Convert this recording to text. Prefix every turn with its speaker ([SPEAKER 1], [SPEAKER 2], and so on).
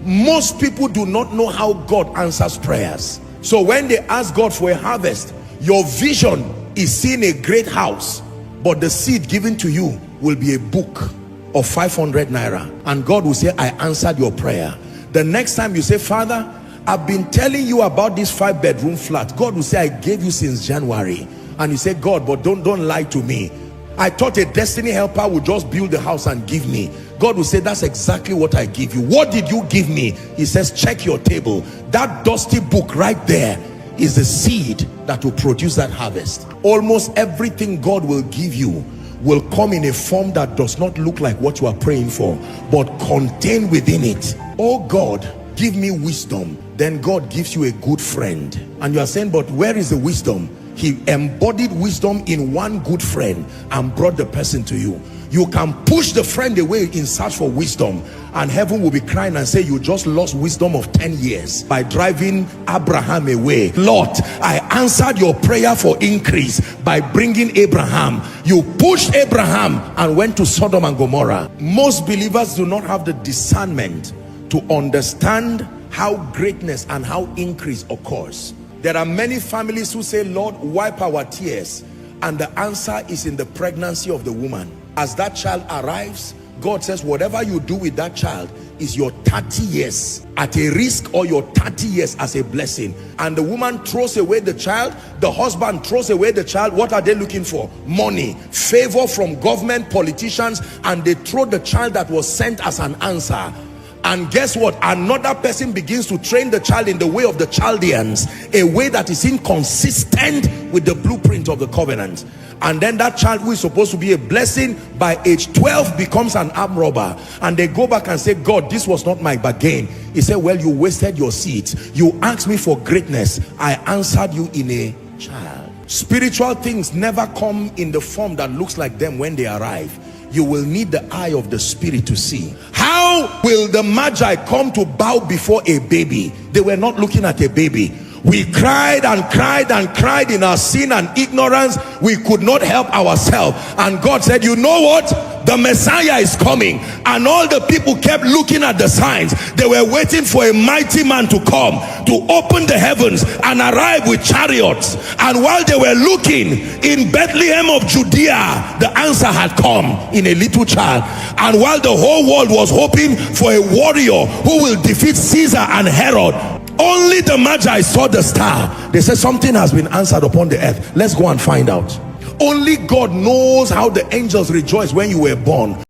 [SPEAKER 1] Most people do not know how God answers prayers. So when they ask God for a harvest, your vision is seeing a great house, but the seed given to you will be a book of 500 naira, and God will say, I answered your prayer. The next time you say, Father, I've been telling you about this 5-bedroom flat, God will say, I gave you since January. And you say, God, but don't lie to me. I thought a destiny helper would just build the house and give me. God will say, that's exactly what I give you. What did you give me? He says, check your table. That dusty book right there is the seed that will produce that harvest. Almost everything God will give you will come in a form that does not look like what you are praying for, but contain within it, oh God, give me wisdom. Then God gives you a good friend. And you are saying, but where is the wisdom? He embodied wisdom in one good friend and brought the person to you. You can push the friend away in search for wisdom, and heaven will be crying and say, you just lost wisdom of 10 years by driving Abraham away. Lord, I answered your prayer for increase by bringing Abraham. You pushed Abraham and went to Sodom and Gomorrah. Most believers do not have the discernment to understand how greatness and how increase occurs. There are many families who say, Lord, wipe our tears, and the answer is in the pregnancy of the woman. As that child arrives, God says, whatever you do with that child is your 30 years at a risk, or your 30 years as a blessing. And the woman throws away the child, the husband throws away the child. What are they looking for? Money, favor from government, politicians, and they throw the child that was sent as an answer. And guess what? Another person begins to train the child in the way of the Chaldeans, a way that is inconsistent with the blueprint of the covenant. And then that child who is supposed to be a blessing, by age 12 becomes an armed robber. And they go back and say, God, this was not my bargain. He said, well, you wasted your seeds. You asked me for greatness. I answered you in a child. Spiritual things never come in the form that looks like them when they arrive. You will need the eye of the spirit to see. How will the Magi come to bow before a baby? They were not looking at a baby. We cried and cried and cried in our sin and ignorance. We could not help ourselves. And God said, you know what? The Messiah is coming. And all the people kept looking at the signs. They were waiting for a mighty man to come, to open the heavens and arrive with chariots. And while they were looking in Bethlehem of Judea, the answer had come in a little child. And while the whole world was hoping for a warrior who will defeat Caesar and Herod, only the Magi saw the star. They said, something has been answered upon the earth. Let's go and find out. Only God knows how the angels rejoiced when you were born.